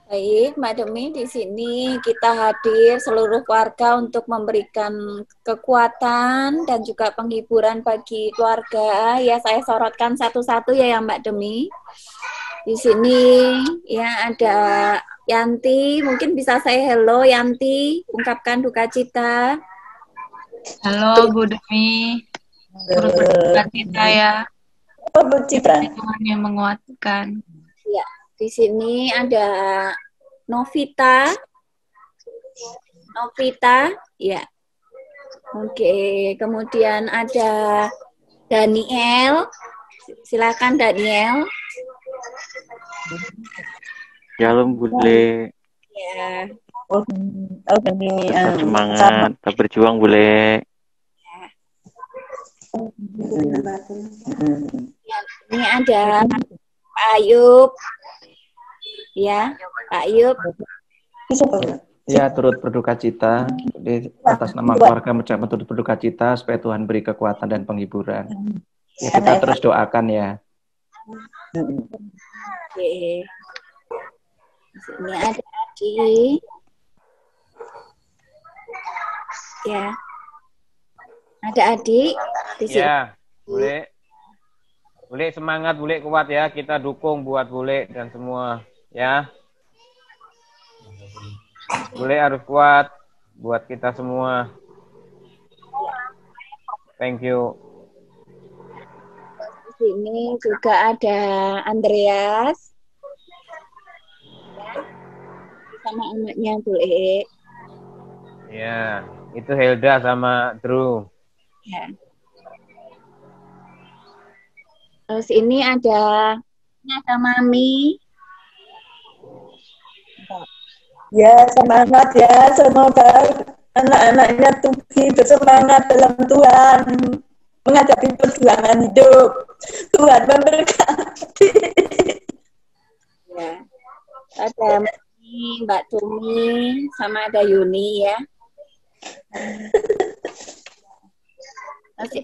Baik, Mbak Demi, di sini kita hadir seluruh keluarga untuk memberikan kekuatan dan juga penghiburan bagi keluarga. Ya, saya sorotkan satu-satu ya Mbak Demi. Di sini ya ada Yanti, mungkin bisa saya hello Yanti, ungkapkan duka cita. Halo Bu Demi, turut berduka cita ya. Tuhan yang menguatkan. Ya, di sini ada Novita, ya. Oke, kemudian ada Daniel. Silakan Daniel. Shalom Bule. Ya. Tetap semangat, tetap berjuang Bule. Ini ada Pak Ayub. Ya, Pak Ayub. Ya, turut berduka cita. Jadi, atas nama keluarga mengucapkan turut berduka cita supaya Tuhan beri kekuatan dan penghiburan. Ya, kita terus doakan ya. Oke. Ini ada Adi. Ya. Ada Adi di sini. Ya, Bule. Bule semangat, Bule kuat ya. Kita dukung buat Bule dan semua ya. Bule harus kuat buat kita semua. Thank you. Di sini juga ada Andreas. Sama anaknya Bule. Ya, itu Helda sama Drew. Ya. Terus ini ada Mami. Ya, semangat ya. Semoga anak-anaknya Tugi bersemangat dalam Tuhan menghadapi perjuangan hidup. Tuhan memberkati. Ya. Ada Mbak Tumi sama ada Yuni ya. Masih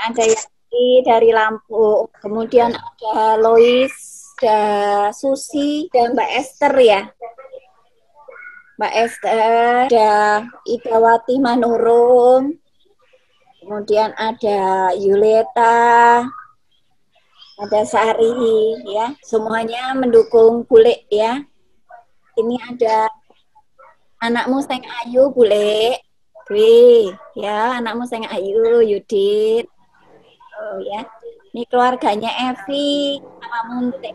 ada Yanti dari Lampung, kemudian ada Lois, ada Susi, dan Mbak Esther ya. Mbak Esther, ada Idawati Manurung, kemudian ada Yuleta, ada Sari ya, semuanya mendukung Bule ya. Ini ada anakmu Seng Ayu Bule, Dwi ya, anakmu Seng Ayu Yudit. Oh ya, ini keluarganya Evi sama Munte.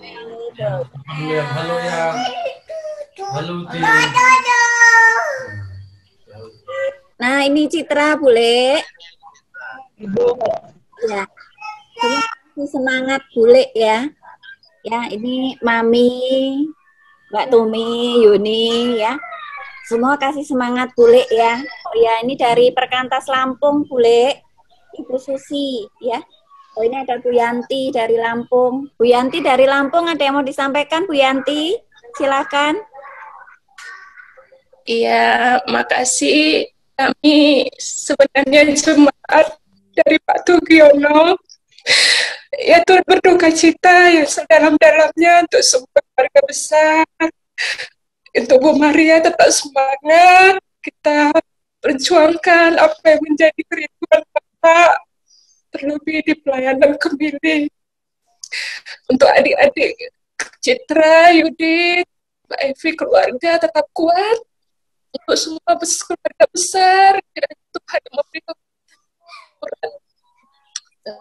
Halo ya. Halo Di. Nah ini Citra Bule. Ya, semangat Bule ya. Ya ini Mami, Mbak Tumi, Yuni ya. Semua kasih semangat Bule ya. Oh ya ini dari Perkantas Lampung Bule, Ibu Susi ya. Oh ini ada Bu Yanti dari Lampung. Bu Yanti dari Lampung ada yang mau disampaikan Bu Yanti? Silakan. Iya, makasih. Kami sebenarnya jemaat dari Pak Tugiono ya turut berduka cita yang sedalam-dalamnya untuk semua keluarga besar. Untuk Bu Maria tetap semangat, kita perjuangkan apa yang menjadi kerinduan Bapak, terlebih di pelayanan Kemili. Untuk adik-adik Citra, Yudit, Mbak Evi, keluarga tetap kuat. Untuk semua keluarga besar, kiranya Tuhan yang memberi kekuatan.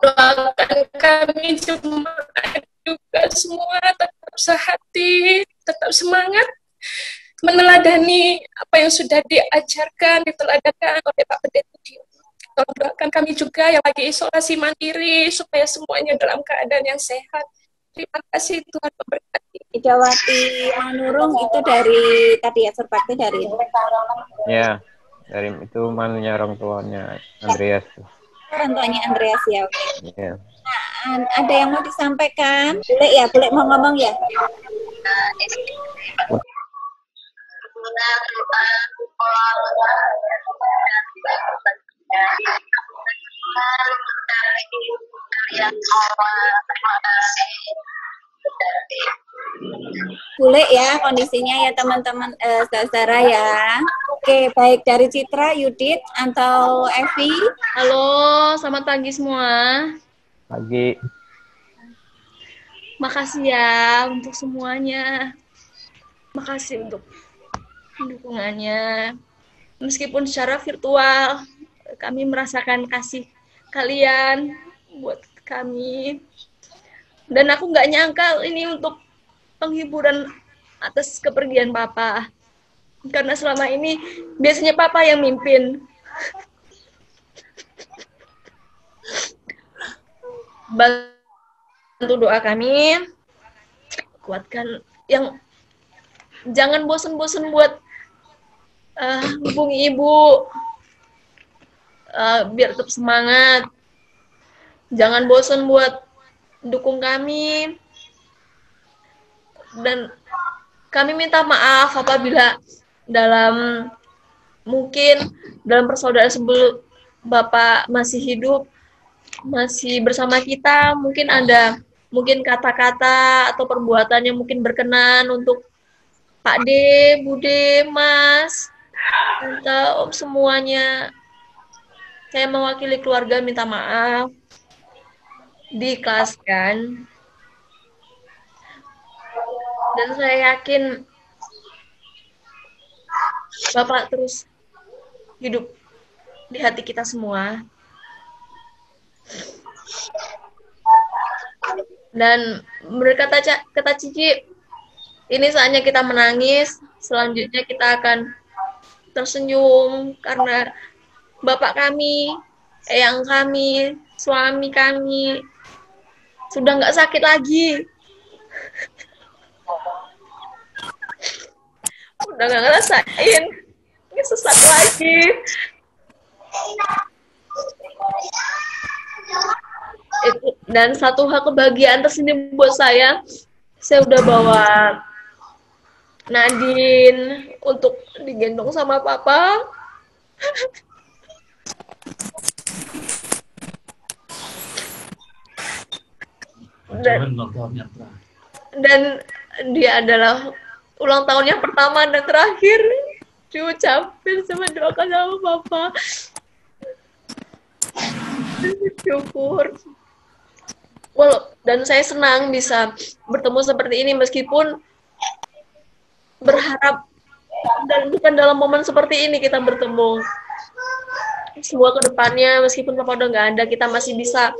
Doakan kami jemaat juga semua tetap sehati, tetap semangat, meneladani apa yang sudah diajarkan, diteladakan oleh Pak Pendeta Dio. Tolong doakan kami juga yang lagi isolasi mandiri, supaya semuanya dalam keadaan yang sehat. Terima kasih, Tuhan memberkati. Idawati Manurung itu dari tadi ya, Surbakti dari Ya, dari itu manunya orang tuanya Andreas. orang tuanya Andreas ya. Ya. Nah, ada yang mau disampaikan? Boleh ya, boleh mau ngomong ya. Boleh ya kondisinya ya teman-teman saudara ya. Oke, baik dari Citra, Yudit, atau Evi. Halo, selamat pagi semua. Pagi. Makasih ya untuk semuanya. Makasih untuk dukungannya. Meskipun secara virtual, kami merasakan kasih kalian buat kami. Dan aku nggak nyangka ini untuk penghiburan atas kepergian Papa. Karena selama ini biasanya Papa yang mimpin. Bantu doa kami, kuatkan yang jangan bosan-bosan buat hubungi Ibu, biar tetap semangat. Jangan bosan buat dukung kami. Dan kami minta maaf apabila mungkin dalam persaudaraan sebelum Bapak masih hidup, masih bersama kita, mungkin kata-kata atau perbuatan yang mungkin berkenan untuk Pak D, Bude, Mas, Tante, Om semuanya. Saya mewakili keluarga minta maaf. Diikhlaskan. Dan saya yakin Bapak terus hidup di hati kita semua. Dan berkata Cici, ini saatnya kita menangis, selanjutnya kita akan tersenyum karena Bapak kami, eyang kami, suami kami sudah nggak sakit lagi. Udah nggak ngerasain sesat lagi. Dan satu hal kebahagiaan tersendiri buat saya udah bawa Nadine untuk digendong sama Papa. Dan dia adalah ulang tahun yang pertama dan terakhir diucapin sama doakan sama Papa. Syukur. Dan saya senang bisa bertemu seperti ini meskipun berharap dan bukan dalam momen seperti ini kita bertemu. Semua ke depannya meskipun Papa udah nggak ada, kita masih bisa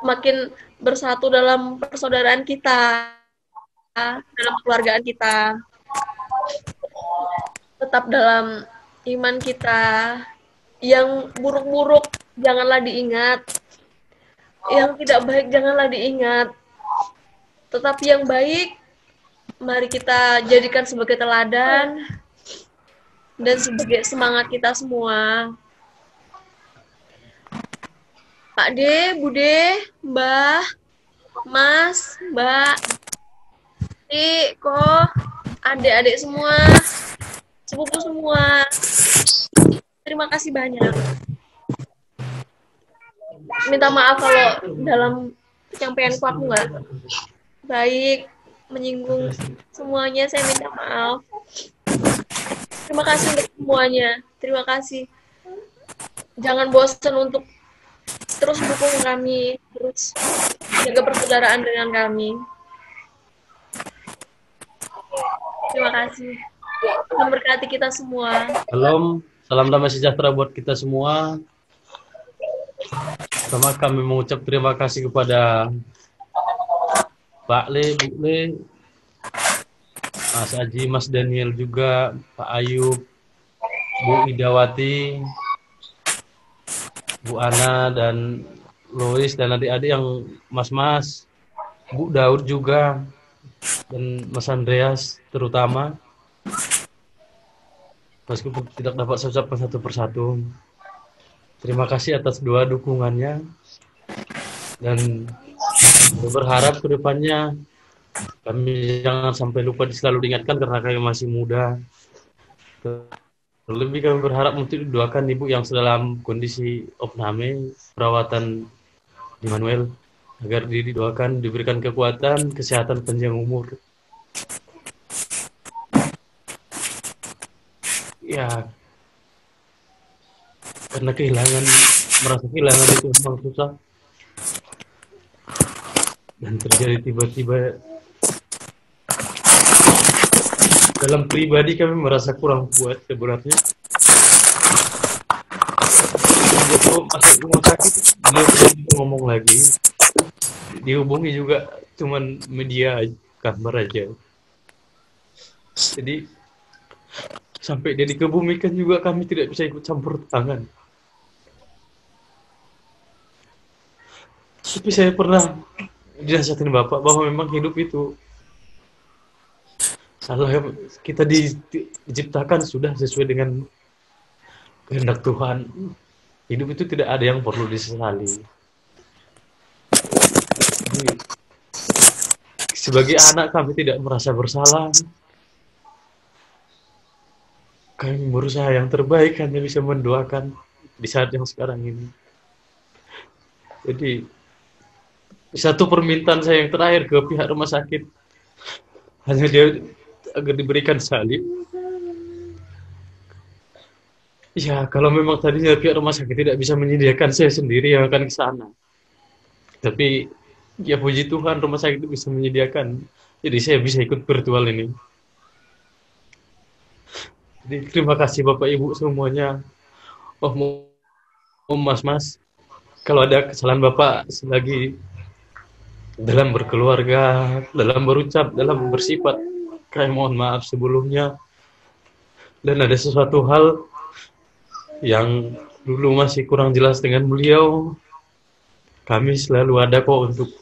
makin bersatu dalam persaudaraan kita, dalam keluargaan kita, tetap dalam iman kita. Yang buruk-buruk janganlah diingat, yang tidak baik janganlah diingat, tetapi yang baik mari kita jadikan sebagai teladan dan sebagai semangat kita semua. Pak De, Bude, Mbah, Mas, Mbak, Ko, adik-adik semua, sepupu semua. Terima kasih banyak. Minta maaf kalau dalam penyampaianku aku nggak baik, menyinggung semuanya, saya minta maaf. Terima kasih untuk semuanya. Terima kasih. Jangan bosan untuk terus dukung kami, terus jaga persaudaraan dengan kami. Terima kasih. Tuhan berkati kita semua. Salam damai sejahtera buat kita semua. Pertama kami mengucap terima kasih kepada Pak Le, Bu Le, Mas Aji, Mas Daniel juga, Pak Ayub, Bu Idawati, Bu Ana, dan Lois, dan adik-adik yang mas-mas, Bu Daud juga, dan Mas Andreas terutama. Meskipun tidak dapat saya ucapkan satu persatu. Terima kasih atas doa dukungannya. Dan berharap ke depannya kami jangan sampai lupa selalu diingatkan karena kami masih muda. Terlebih kami berharap untuk didoakan ibu yang dalam kondisi opname, perawatan di Manuel, agar didoakan, diberikan kekuatan, kesehatan panjang umur. Ya, karena merasa kehilangan itu memang susah. Dan terjadi tiba-tiba. Dalam pribadi kami merasa kurang kuat sebenarnya. Masuk rumah sakit, beliau ngomong lagi. Dihubungi juga cuman media gambar aja. Jadi sampai dia dikebumikan juga kami tidak bisa ikut campur tangan. Tapi saya pernah dinasihatin Bapak bahwa memang hidup itu kita diciptakan sudah sesuai dengan kehendak Tuhan. Hidup itu tidak ada yang perlu disesali. Jadi, sebagai anak kami tidak merasa bersalah. Kami berusaha yang terbaik, hanya bisa mendoakan di saat yang sekarang ini. Jadi, satu permintaan saya yang terakhir ke pihak rumah sakit, hanya dia agar diberikan salib. Ya, kalau memang tadinya pihak rumah sakit tidak bisa menyediakan, saya sendiri yang akan ke sana. Tapi, ya puji Tuhan rumah sakit itu bisa menyediakan. Jadi saya bisa ikut virtual ini. Jadi terima kasih Bapak Ibu semuanya. Mas-mas, kalau ada kesalahan Bapak selagi dalam berkeluarga, dalam berucap, dalam bersifat, kami mohon maaf sebelumnya. Dan ada sesuatu hal yang dulu masih kurang jelas dengan beliau, kami selalu ada kok untuk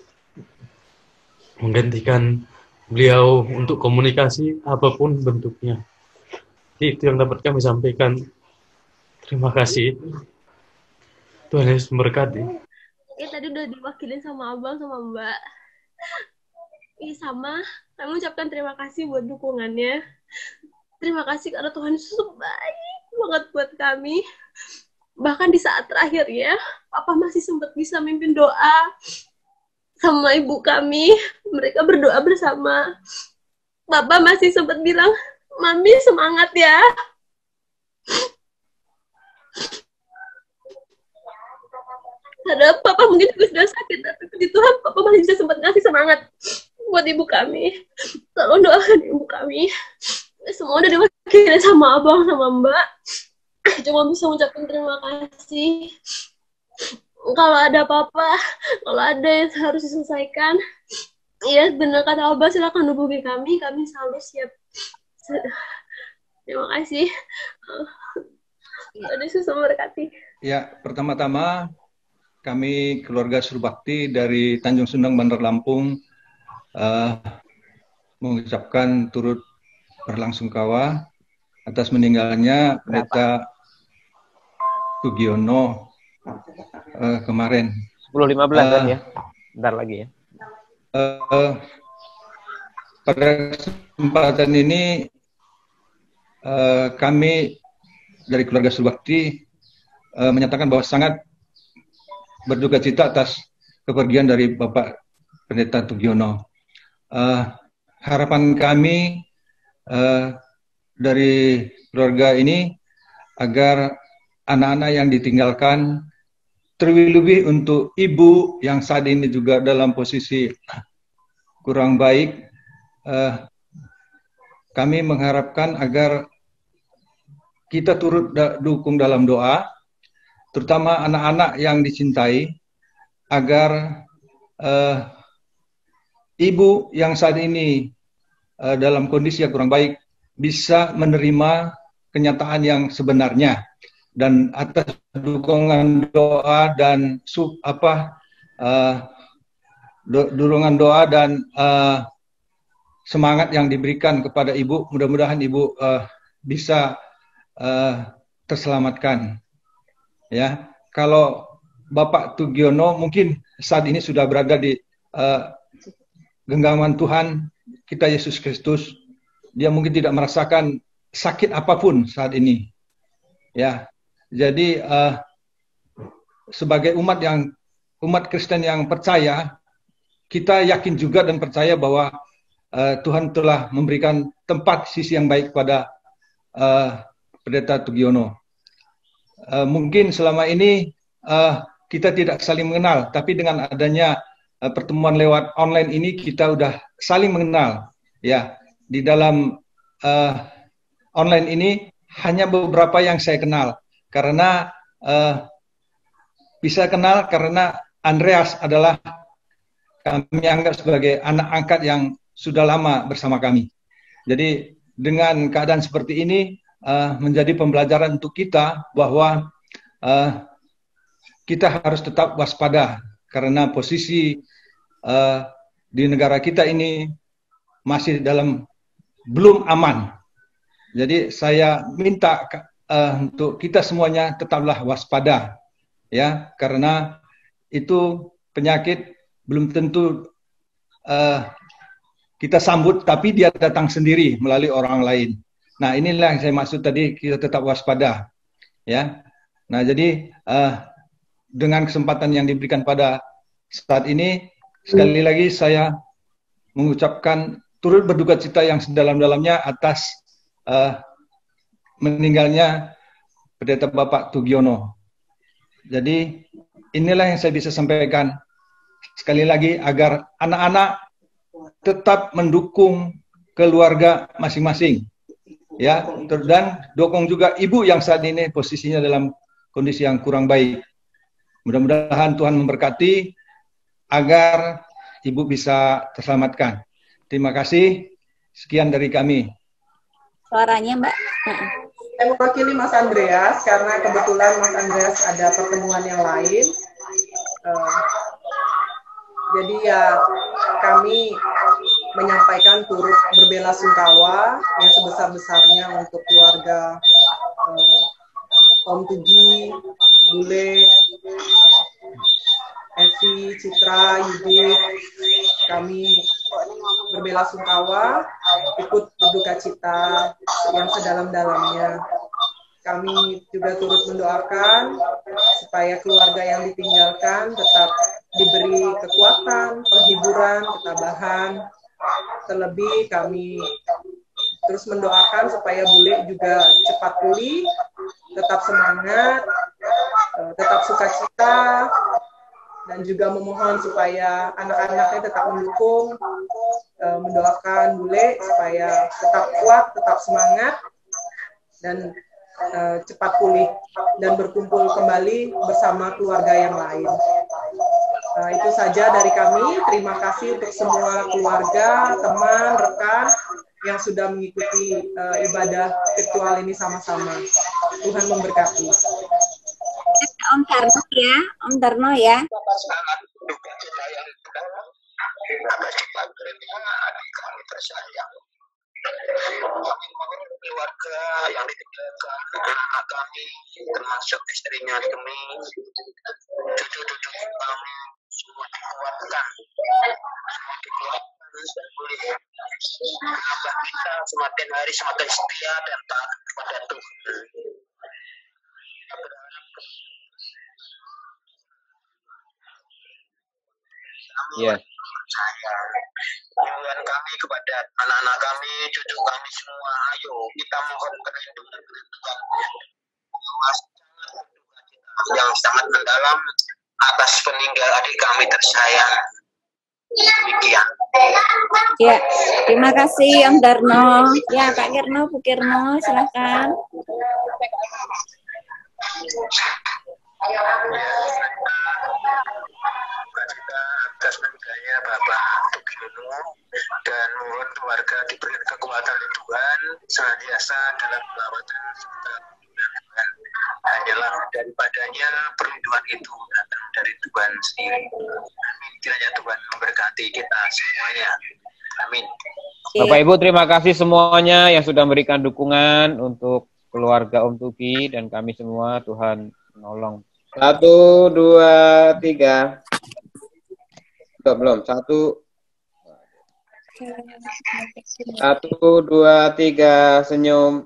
menggantikan beliau untuk komunikasi apapun bentuknya. Itu yang dapat kami sampaikan. Terima kasih. Tuhan Yesus memberkati. Oke, tadi udah diwakilin sama Abang sama Mbak. Ini sama, kami ucapkan terima kasih buat dukungannya. Terima kasih karena Tuhan Yesus baik banget buat kami. Bahkan di saat terakhir ya, Papa masih sempat bisa mimpin doa sama ibu kami. Mereka berdoa bersama. Papa masih sempat bilang, Mami semangat ya. Ada papa mungkin juga sudah sakit, tapi puji Tuhan papa masih bisa sempat ngasih semangat buat ibu kami. Tolong doakan ibu kami. Semua udah diwakili sama abang sama mbak. Cuma bisa mengucapkan terima kasih. Kalau ada apa-apa, kalau ada yang harus diselesaikan, ya benar kata abang, silakan hubungi kami selalu siap. Terima kasih. Ada Yesus memberkati. Ya, pertama-tama kami keluarga Surbakti dari Tanjung Sundang, Bandar Lampung mengucapkan turut berlangsungkawa atas meninggalnya Pendeta Tugiono kemarin. 10.15 kan ya? Bentar lagi ya. Pada kesempatan ini kami dari keluarga Surbakti menyatakan bahwa sangat berduka cita atas kepergian dari Bapak Pendeta Tugiono. Harapan kami dari keluarga ini agar anak-anak yang ditinggalkan, terlebih untuk ibu yang saat ini juga dalam posisi kurang baik, kami mengharapkan agar kita turut dukung dalam doa, terutama anak-anak yang dicintai, agar ibu yang saat ini dalam kondisi yang kurang baik bisa menerima kenyataan yang sebenarnya, dan atas dukungan doa dan dorongan doa dan semangat yang diberikan kepada ibu, mudah-mudahan ibu bisa terselamatkan. Ya, kalau Bapak Tugiono mungkin saat ini sudah berada di genggaman Tuhan kita Yesus Kristus. Dia mungkin tidak merasakan sakit apapun saat ini. Ya, jadi sebagai umat Kristen yang percaya, kita yakin juga dan percaya bahwa Tuhan telah memberikan tempat sisi yang baik pada Pendeta Tugiono. Mungkin selama ini kita tidak saling mengenal, tapi dengan adanya pertemuan lewat online ini kita udah saling mengenal. Ya, di dalam online ini hanya beberapa yang saya kenal, karena bisa kenal karena Andreas adalah kami anggap sebagai anak angkat yang sudah lama bersama kami. Jadi dengan keadaan seperti ini menjadi pembelajaran untuk kita bahwa kita harus tetap waspada karena posisi di negara kita ini masih belum aman. Jadi saya minta untuk kita semuanya tetaplah waspada, ya, karena itu penyakit belum tentu kita sambut, tapi dia datang sendiri melalui orang lain. Nah, inilah yang saya maksud tadi, kita tetap waspada, ya. Nah, jadi dengan kesempatan yang diberikan pada saat ini, sekali lagi saya mengucapkan turut berduka cita yang sedalam-dalamnya atas meninggalnya Pendeta Bapak Tugiono. Jadi inilah yang saya bisa sampaikan sekali lagi, agar anak-anak tetap mendukung keluarga masing-masing, ya, dan dukung juga ibu yang saat ini posisinya dalam kondisi yang kurang baik. Mudah-mudahan Tuhan memberkati agar ibu bisa terselamatkan. Terima kasih. Sekian dari kami. Suaranya, Mbak. Saya mewakili Mas Andreas karena kebetulan Mas Andreas ada pertemuan yang lain. Jadi ya kami menyampaikan turut berbelasungkawa yang sebesar-besarnya untuk keluarga Om Tugi, Bule, Evi, Citra, Yudit. Kami berbelasungkawa, ikut berduka cita yang sedalam-dalamnya. Kami juga turut mendoakan supaya keluarga yang ditinggalkan tetap diberi kekuatan, penghiburan, ketabahan. Terlebih kami terus mendoakan supaya Bule juga cepat pulih, tetap semangat, tetap sukacita, dan juga memohon supaya anak-anaknya tetap mendukung, mendoakan Bule supaya tetap kuat, tetap semangat, dan cepat pulih dan berkumpul kembali bersama keluarga yang lain. Itu saja dari kami. Terima kasih untuk semua keluarga, teman, rekan yang sudah mengikuti ibadah virtual ini sama-sama. Tuhan memberkati. Om Tarno ya, Om Tarno ya. Keluarga yang ditinggalkan, anak kami, termasuk istrinya kami, cucu-cucu kami, semua dikuatkan, menambah kita semakin hari semakin setia dan taat kepada Tuhan. Iya. Percaya hubungan kami kepada anak-anak kami, cucu kami semua, ayo kita mohon perlindungan Tuhan yang sangat mendalam atas peninggal adik kami tersayang. Demikian. Ya, terima kasih Om Darno. Ya, Pak Kirno, Bu Kirno, silahkan. Atas meninggalnya Bapak Bukirno dan mohon keluarga diberi kekuatan Tuhan senantiasa dalam perawatan serta Tuhan. Hanyalah daripadanya perlindungan itu datang dari Tuhan sendiri. Amin. Kiranya Tuhan memberkati kita semuanya. Amin. Bapak Ibu, terima kasih semuanya yang sudah memberikan dukungan untuk keluarga Om Tuki dan kami semua. Tuhan menolong. 1, 2, 3. Belum. 1, 2, 3, senyum.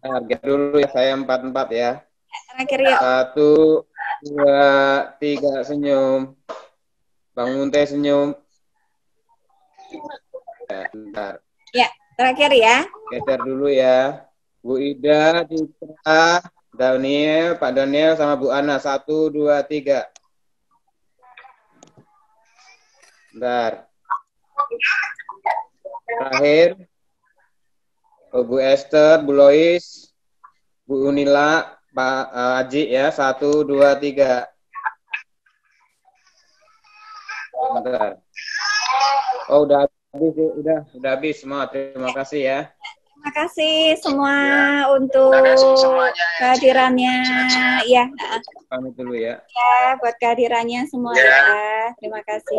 Harga dulu ya, saya 4 ya. Terakhir ya. 1, 2, 3, senyum. Bang Munte senyum. Ya, bentar. Ya, terakhir ya. Geser dulu ya. Bu Ida, Citra, Daniel, Pak Daniel sama Bu Ana. 1, 2, 3. Bentar. Terakhir. Bu Esther, Bu Lois, Bu Unila, Pak Aji ya. 1, 2, 3. Bentar. Oh, udah habis, udah habis semua. Terima kasih ya. Terima kasih semua untuk kehadirannya. Ya. Pamit dulu ya. Ya, buat kehadirannya semua ya. Terima kasih.